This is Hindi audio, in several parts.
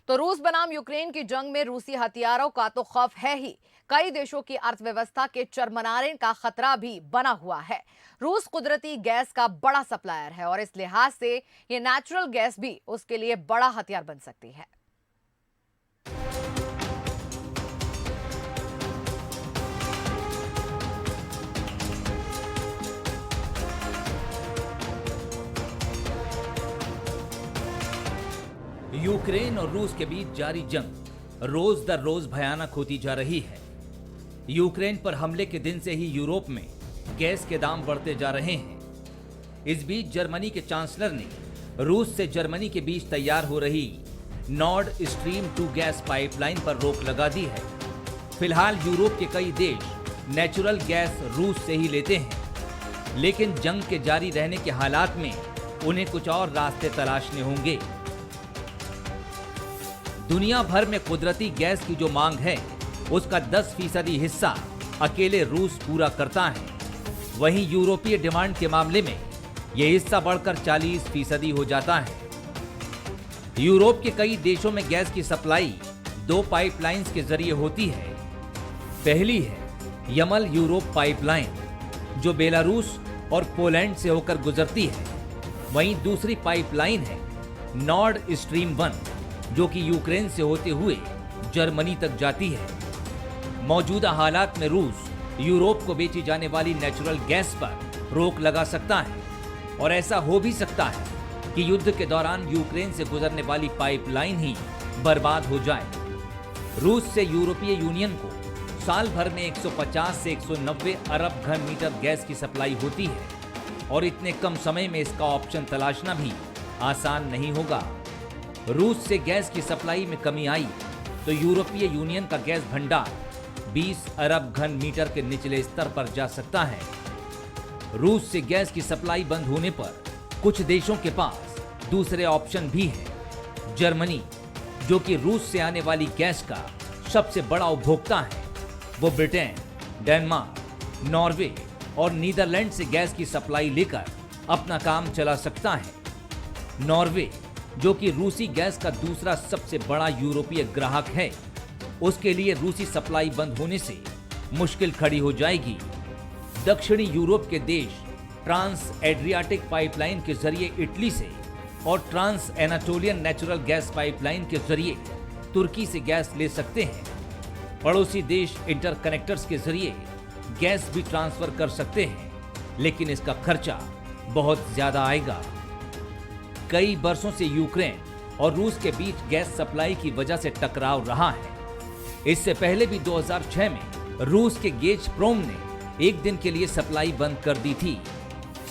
तो रूस बनाम यूक्रेन की जंग में रूसी हथियारों का तो खौफ है ही, कई देशों की अर्थव्यवस्था के चरमराने का खतरा भी बना हुआ है। रूस कुदरती गैस का बड़ा सप्लायर है और इस लिहाज से ये नेचुरल गैस भी उसके लिए बड़ा हथियार बन सकती है। यूक्रेन और रूस के बीच जारी जंग रोज दर रोज भयानक होती जा रही है। यूक्रेन पर हमले के दिन से ही यूरोप में गैस के दाम बढ़ते जा रहे हैं। इस बीच जर्मनी के चांसलर ने रूस से जर्मनी के बीच तैयार हो रही नॉर्ड स्ट्रीम 2 गैस पाइपलाइन पर रोक लगा दी है। फिलहाल यूरोप के कई देश नेचुरल गैस रूस से ही लेते हैं, लेकिन जंग के जारी रहने के हालात में उन्हें कुछ और रास्ते तलाशने होंगे। दुनिया भर में कुदरती गैस की जो मांग है उसका 10% हिस्सा अकेले रूस पूरा करता है। वहीं यूरोपीय डिमांड के मामले में यह हिस्सा बढ़कर 40% हो जाता है। यूरोप के कई देशों में गैस की सप्लाई 2 पाइपलाइंस के जरिए होती है। पहली है यमल यूरोप पाइपलाइन, जो बेलारूस और पोलैंड से होकर गुजरती है। वहीं दूसरी पाइपलाइन है नॉर्ड स्ट्रीम 1, जो कि यूक्रेन से होते हुए जर्मनी तक जाती है। मौजूदा हालात में रूस यूरोप को बेची जाने वाली नेचुरल गैस पर रोक लगा सकता है और ऐसा हो भी सकता है कि युद्ध के दौरान यूक्रेन से गुजरने वाली पाइपलाइन ही बर्बाद हो जाए। रूस से यूरोपीय यूनियन को साल भर में 150 से 190 अरब घन मीटर गैस की सप्लाई होती है और इतने कम समय में इसका ऑप्शन तलाशना भी आसान नहीं होगा। रूस से गैस की सप्लाई में कमी आई तो यूरोपीय यूनियन का गैस भंडार 20 अरब घन मीटर के निचले स्तर पर जा सकता है। रूस से गैस की सप्लाई बंद होने पर कुछ देशों के पास दूसरे ऑप्शन भी हैं। जर्मनी, जो कि रूस से आने वाली गैस का सबसे बड़ा उपभोक्ता है, वो ब्रिटेन, डेनमार्क, नॉर्वे और नीदरलैंड से गैस की सप्लाई लेकर अपना काम चला सकता है। नॉर्वे, जो कि रूसी गैस का दूसरा सबसे बड़ा यूरोपीय ग्राहक है, उसके लिए रूसी सप्लाई बंद होने से मुश्किल खड़ी हो जाएगी। दक्षिणी यूरोप के देश ट्रांस एड्रियाटिक पाइपलाइन के जरिए इटली से और trans Anatolian natural gas pipeline के जरिए तुर्की से गैस ले सकते हैं। पड़ोसी देश इंटरकनेक्टर्स के जरिए गैस भी ट्रांसफर कर सकते हैं, लेकिन इसका खर्चा बहुत ज्यादा आएगा। कई वर्षों से यूक्रेन और रूस के बीच गैस सप्लाई की वजह से टकराव रहा है। इससे पहले भी 2006 में रूस के गेज़प्रोम ने एक दिन के लिए सप्लाई बंद कर दी थी।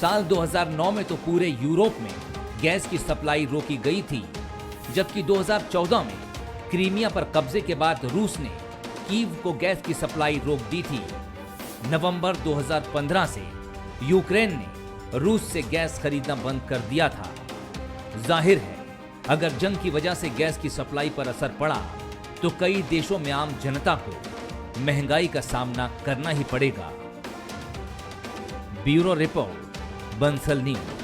साल 2009 में तो पूरे यूरोप में गैस की सप्लाई रोकी गई थी, जबकि 2014 में क्रीमिया पर कब्जे के बाद रूस ने कीव को गैस की सप्लाई रोक दी थी। नवंबर 2015 से यूक्रेन ने रूस से गैस खरीदना बंद कर दिया था। जाहिर है, अगर जंग की वजह से गैस की सप्लाई पर असर पड़ा तो कई देशों में आम जनता को महंगाई का सामना करना ही पड़ेगा। Bureau report, Bansal news.